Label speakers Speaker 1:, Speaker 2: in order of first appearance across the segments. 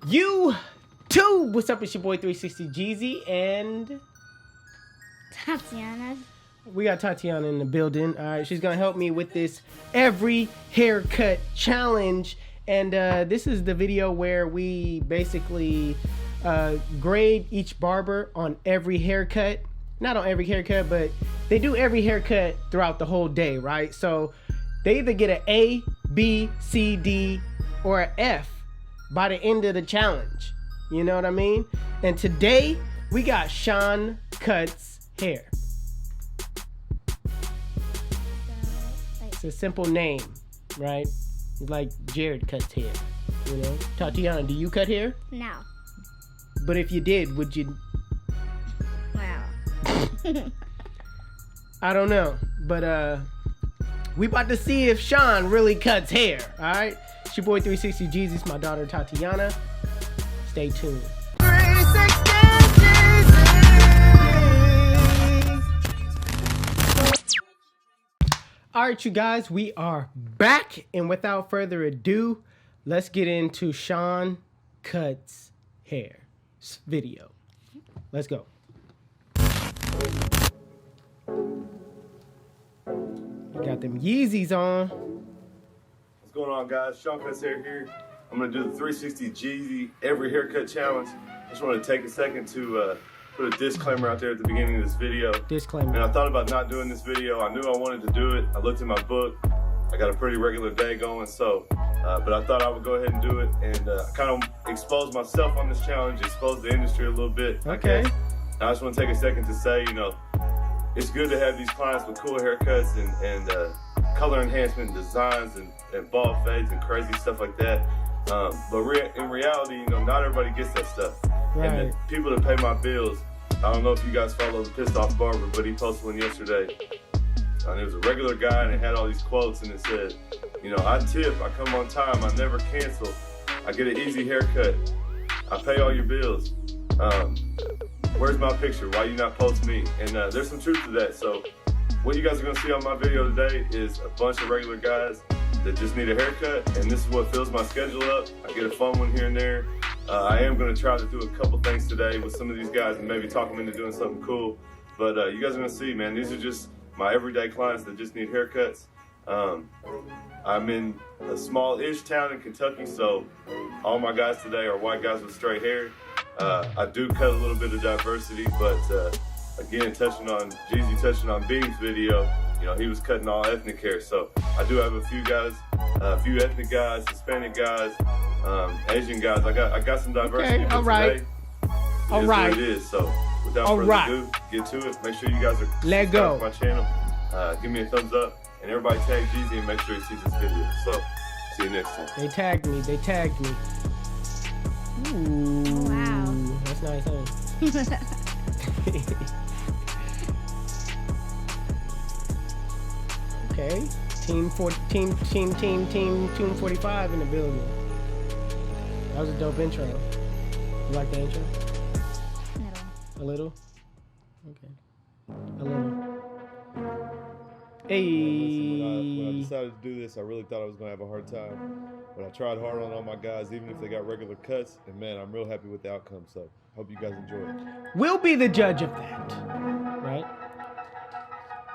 Speaker 1: YouTube. What's up? It's your boy 360 Jeezy and
Speaker 2: Tatiana.
Speaker 1: We got Tatiana in the building. All right, she's gonna help me with this every haircut challenge, and this is the video where we basically grade each barber on every haircut. Not on every haircut, but they do every haircut throughout the whole day, right? So they either get an A, B, C, D, or an F by the end of the challenge. You know what I mean? And today we got SeanCutsHair. It's a simple name, right? It's like Jared cuts hair. You know, Tatiana, do you cut hair?
Speaker 2: No.
Speaker 1: But if you did, would you?
Speaker 2: Wow.
Speaker 1: I don't know, but we about to see if Sean really cuts hair. All right, it's your boy 360 Jeezy, my daughter Tatiana. Stay tuned. All right, you guys, we are back, and without further ado, let's get into Sean Cuts Hair video. Let's go. Got them Yeezys on.
Speaker 3: What's going on, guys? SeanCutsHair here. I'm gonna do the 360 Jeezy every haircut challenge. I just want to take a second to put a disclaimer out there at the beginning of this video.
Speaker 1: Disclaimer.
Speaker 3: And I thought about not doing this video. I knew I wanted to do it. I looked in my book. I got a pretty regular day going, so but I thought I would go ahead and do it and kind of expose myself on this challenge, expose the industry a little bit.
Speaker 1: Okay.
Speaker 3: I just want to take a second to say, you know, it's good to have these clients with cool haircuts and color enhancement designs and bald fades and crazy stuff like that. But in reality, you know, not everybody gets that stuff.
Speaker 1: Right.
Speaker 3: And the people that pay my bills, I don't know if you guys follow the Pissed Off Barber, but he posted one yesterday. And it was a regular guy and it had all these quotes and it said, you know, I tip, I come on time, I never cancel, I get an easy haircut, I pay all your bills. Where's my picture? Why you not post me? And there's some truth to that. So what you guys are gonna see on my video today is a bunch of regular guys that just need a haircut, and this is what fills my schedule up. I get a fun one here and there. I am gonna try to do a couple things today with some of these guys and maybe talk them into doing something cool. But you guys are gonna see, man, these are just my everyday clients that just need haircuts. I'm in a small-ish town in Kentucky, so all my guys today are white guys with straight hair. I do cut a little bit of diversity, but again, Jeezy touching on Beam's video, you know, he was cutting all ethnic hair. So I do have a few guys, a few ethnic guys, Hispanic guys, Asian guys. I got some diversity.
Speaker 1: Okay, all right.
Speaker 3: Today,
Speaker 1: all right.
Speaker 3: What it is. So without further ado, get to it. Make sure you guys are
Speaker 1: let go.
Speaker 3: To my channel. Give me a thumbs up, and everybody tag Jeezy and make sure he sees this video. So see you next time.
Speaker 1: They tagged me. They tagged me. Ooh.
Speaker 2: Oh, wow.
Speaker 1: That's nice, huh? Okay. Team 245 in the building. That was a dope intro. You like the intro? A little? Okay. A little. Hey.
Speaker 3: Listen, when I decided to do this, I really thought I was going to have a hard time. But I tried hard on all my guys, even if they got regular cuts. And man, I'm real happy with the outcome. So hope you guys enjoy it.
Speaker 1: We'll be the judge of that. Right?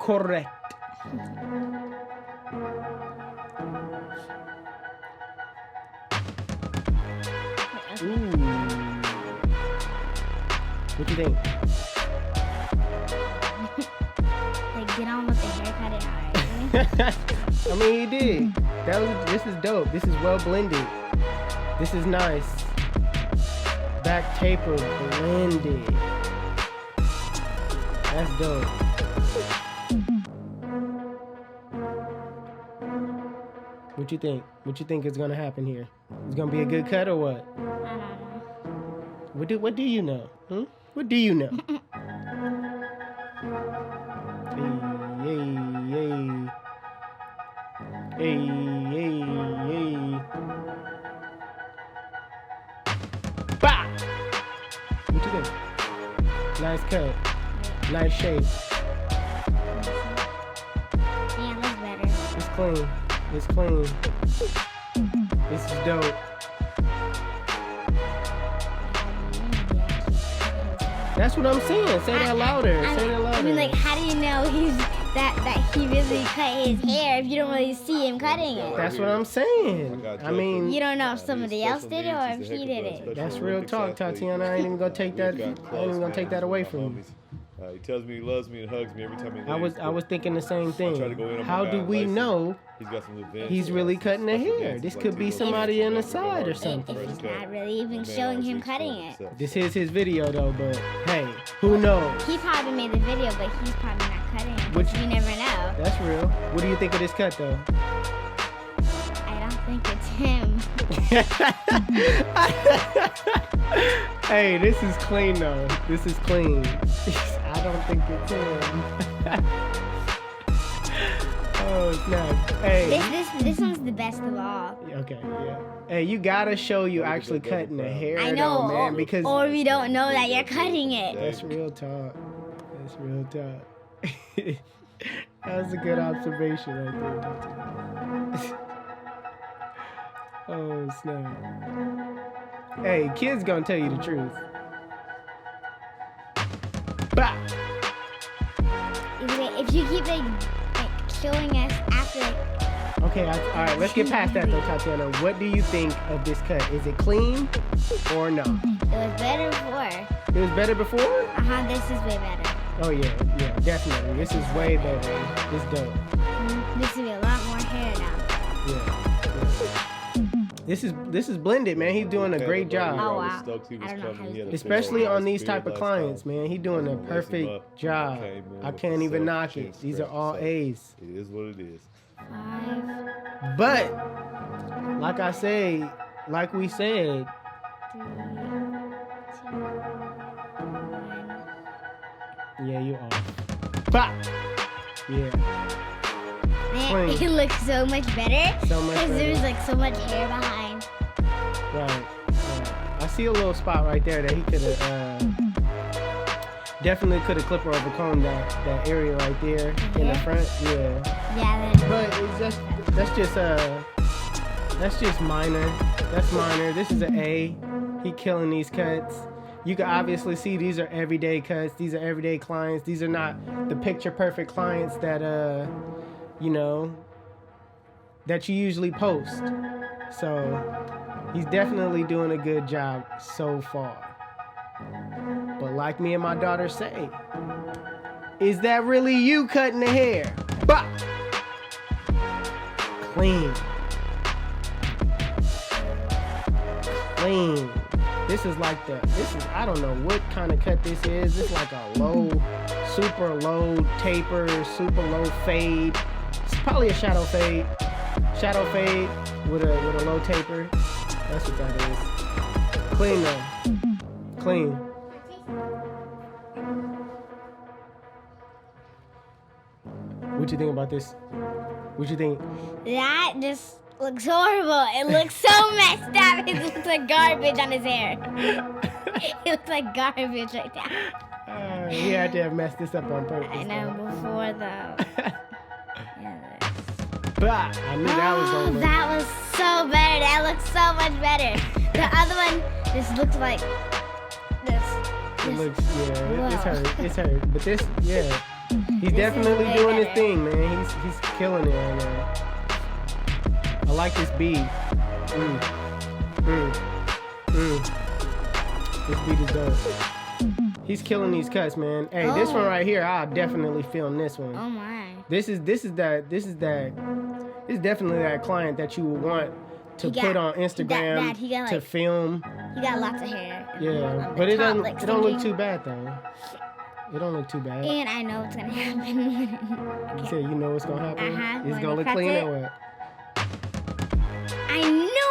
Speaker 1: Correct. Ooh. What you think?
Speaker 2: Like, get on with the haircut and
Speaker 1: I mean, he did. This is dope. This is well blended. This is nice. Back taper blended. That's dope. What you think? What you think is gonna happen here? It's gonna be a good cut or what?
Speaker 2: I don't know.
Speaker 1: What do you know? Hmm? What do you know? Hey. Bah! What you think? Nice cut. Nice shape.
Speaker 2: Yeah, it looks better.
Speaker 1: It's clean. It's clean. This is dope. That's what I'm saying. Say that louder. Say that louder.
Speaker 2: I mean, like, how do you know that he really cut his hair if you don't really see him cutting it?
Speaker 1: That's what I'm saying. I mean,
Speaker 2: You don't know if somebody else did it or if he did it.
Speaker 1: that's real talk, Tatiana. I ain't even gonna take that. I ain't even gonna take that away from you.
Speaker 3: He tells me he loves me and hugs me every time he leaves.
Speaker 1: I was thinking the same thing.
Speaker 3: try to go in on
Speaker 1: How
Speaker 3: my
Speaker 1: do
Speaker 3: guy,
Speaker 1: we
Speaker 3: Lacey.
Speaker 1: know
Speaker 3: He's got some revenge.
Speaker 1: he's really cutting the hair? This could be somebody on the side or something.
Speaker 2: If he's not really even showing him cutting it.
Speaker 1: This is his video though, but hey, who knows?
Speaker 2: He probably made the video, but he's probably not cutting it.
Speaker 1: Which-
Speaker 2: You never know.
Speaker 1: That's real. What do you think of this cut though?
Speaker 2: I don't think it's him.
Speaker 1: Hey, this is clean though. This is clean. I don't think it's him. Oh snap. Hey.
Speaker 2: This one's the best of all.
Speaker 1: Okay, yeah. Hey, you gotta show you actually cutting the hair
Speaker 2: I know,
Speaker 1: though, man, because
Speaker 2: or we don't know that you're cutting it.
Speaker 1: that's real talk. That's real talk. That was a good observation right there. Oh snap. Hey, kids gonna tell you the truth. Bah!
Speaker 2: If you keep like showing us after,
Speaker 1: Okay, all right, let's get past that though, Tatiana. What do you think of this cut? Is it clean or no?
Speaker 2: it was better before.
Speaker 1: It was better before?
Speaker 2: This is way better.
Speaker 1: Oh yeah, definitely. This is way better. This dope.
Speaker 2: This will be a lot more hair now.
Speaker 1: Yeah. This is blended, man. He's doing a great job.
Speaker 2: Oh, wow. I don't know how he did it.
Speaker 1: Especially on these type of clients, man. He's doing a perfect job. I can't even knock it. These are all A's.
Speaker 3: It is what it is.
Speaker 2: 5,
Speaker 1: But like I say, like we said,
Speaker 2: 3, 2, 1.
Speaker 1: yeah, you are. Bah! Yeah.
Speaker 2: Man, it looks so much better.
Speaker 1: So much
Speaker 2: Because
Speaker 1: better.
Speaker 2: there's like so much hair behind.
Speaker 1: Right. I see a little spot right there that he could have definitely could have clipped or overcombed that area right there in the front. Yeah.
Speaker 2: Yeah, then.
Speaker 1: But it's that's just minor. That's minor. This is an A. He killing these cuts. You can obviously see these are everyday cuts. These are everyday clients. These are not the picture perfect clients that you know, that you usually post. So he's definitely doing a good job so far. But like me and my daughter say, is that really you cutting the hair? Bah! Clean. Clean. This is I don't know what kind of cut this is. It's like a low, super low taper, super low fade. It's probably a shadow fade. Shadow fade with a low taper. That's what that is. Clean though. Clean. What you think about this? What you think?
Speaker 2: That just looks horrible. It looks so messed up. It looks like garbage on his hair. It looks like garbage right now.
Speaker 1: He had to have messed this up on purpose.
Speaker 2: I know,
Speaker 1: though.
Speaker 2: before though.
Speaker 1: Bah! I knew that was
Speaker 2: Oh,
Speaker 1: over.
Speaker 2: that was so better. That looks so much better. The other one just looks like this.
Speaker 1: It looks, yeah, it's
Speaker 2: Wow.
Speaker 1: hurt. It's hurt. But this, yeah. He's
Speaker 2: This
Speaker 1: definitely
Speaker 2: is way
Speaker 1: doing his
Speaker 2: better.
Speaker 1: thing, man. He's killing it right now. I like this beat. This beat is dope. He's killing these cuts, man. Hey, this one right here, I'll definitely film this one.
Speaker 2: Oh my.
Speaker 1: This is definitely that client that you would want to put on Instagram
Speaker 2: he got,
Speaker 1: to
Speaker 2: like,
Speaker 1: film.
Speaker 2: He got lots of hair.
Speaker 1: Yeah,
Speaker 2: On the
Speaker 1: but it
Speaker 2: top,
Speaker 1: don't
Speaker 2: like,
Speaker 1: it don't look
Speaker 2: sticking.
Speaker 1: too bad though. It don't look too bad.
Speaker 2: And I know what's gonna happen.
Speaker 1: You said you know what's gonna happen.
Speaker 2: Uh-huh,
Speaker 1: It's
Speaker 2: when
Speaker 1: gonna
Speaker 2: he
Speaker 1: look
Speaker 2: cuts
Speaker 1: clean
Speaker 2: it.
Speaker 1: or what?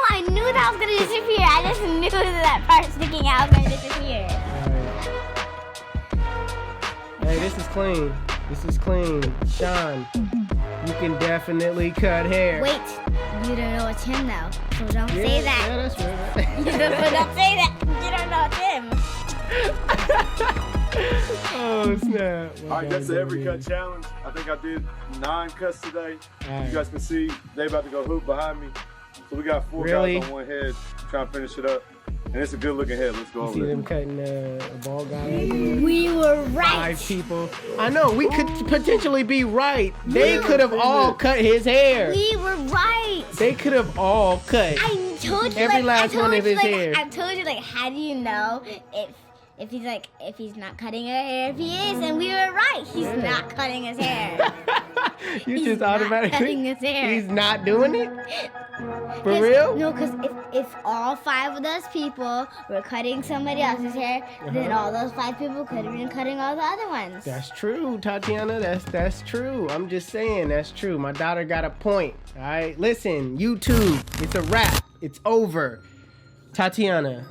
Speaker 2: I knew that was gonna disappear. I just knew that part sticking out was gonna disappear.
Speaker 1: Alright. Hey, this is clean. This is clean. Sean, you can definitely cut hair.
Speaker 2: Wait, you don't know it's him though, so don't say that.
Speaker 1: Yeah, that's right.
Speaker 2: Don't say that. You don't know it's him.
Speaker 1: Oh snap!
Speaker 3: All right, that's the every cut challenge. I think I did 9 cuts today.
Speaker 1: Alright.
Speaker 3: You guys can see they about to go hoop behind me. So we got 4
Speaker 1: Really?
Speaker 3: guys on one head trying to finish it up. and it's a good looking head. Let's go
Speaker 1: You
Speaker 3: over
Speaker 1: see
Speaker 3: there.
Speaker 1: them cutting a bald guy right there?
Speaker 2: We were right.
Speaker 1: 5 people. I know, we could potentially be right. They could have all cut his hair.
Speaker 2: We were right.
Speaker 1: They could have all cut.
Speaker 2: I told you
Speaker 1: Every last
Speaker 2: I told
Speaker 1: one of
Speaker 2: you,
Speaker 1: his hair.
Speaker 2: I told you how do you know if he's not cutting her hair? If he is, and we were right. He's not cutting his hair.
Speaker 1: You
Speaker 2: He's
Speaker 1: just
Speaker 2: not
Speaker 1: automatically.
Speaker 2: cutting his hair.
Speaker 1: He's not doing it? For real?
Speaker 2: No, because if all 5 of those people were cutting somebody else's hair, then all those 5 people could have been cutting all the other ones.
Speaker 1: That's true, Tatiana. That's true. I'm just saying that's true. My daughter got a point. All right, listen, YouTube. It's a wrap. It's over. Tatiana,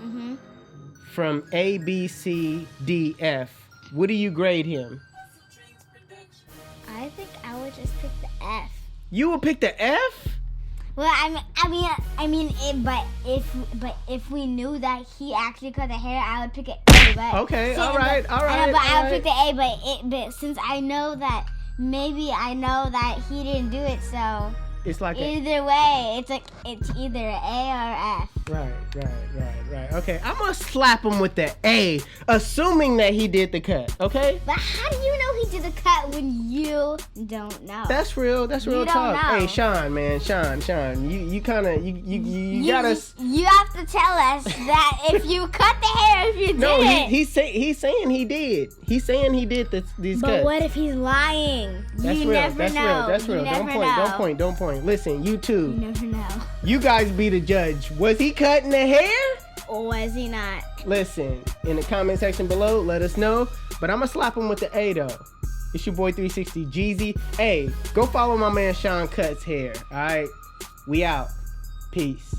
Speaker 1: from A, B, C, D, F. What do you grade him?
Speaker 2: I think I would just pick the F.
Speaker 1: You would pick the F?
Speaker 2: Well, but if we knew that he actually cut the hair, I would pick an A. But
Speaker 1: Okay,
Speaker 2: since-
Speaker 1: all right.
Speaker 2: I would pick the A, but since I know that he didn't do it, so
Speaker 1: It's like
Speaker 2: either way, it's either an A or F.
Speaker 1: Right. Okay, I'm gonna slap him with the A, assuming that he did the cut. Okay.
Speaker 2: But how do you know he did the cut when you don't know?
Speaker 1: That's real. That's real
Speaker 2: You don't
Speaker 1: talk.
Speaker 2: know.
Speaker 1: Hey, Sean, man, Sean, you kind of you gotta.
Speaker 2: You have to tell us that if you cut the hair, if you
Speaker 1: No,
Speaker 2: did.
Speaker 1: he's saying he did. He's saying he did these
Speaker 2: But
Speaker 1: cuts.
Speaker 2: what if he's lying?
Speaker 1: That's
Speaker 2: You
Speaker 1: real.
Speaker 2: never
Speaker 1: That's
Speaker 2: know.
Speaker 1: real. That's real.
Speaker 2: You
Speaker 1: Don't
Speaker 2: never
Speaker 1: point.
Speaker 2: know.
Speaker 1: Don't point. Listen, you
Speaker 2: You
Speaker 1: two.
Speaker 2: never know.
Speaker 1: You guys be the judge. Was he cutting the hair?
Speaker 2: Or was he not?
Speaker 1: Listen, in the comment section below, let us know. But I'm gonna slap him with the A though. It's your boy 360 Jeezy. Hey, go follow my man SeanCutsHair. All right, we out. Peace.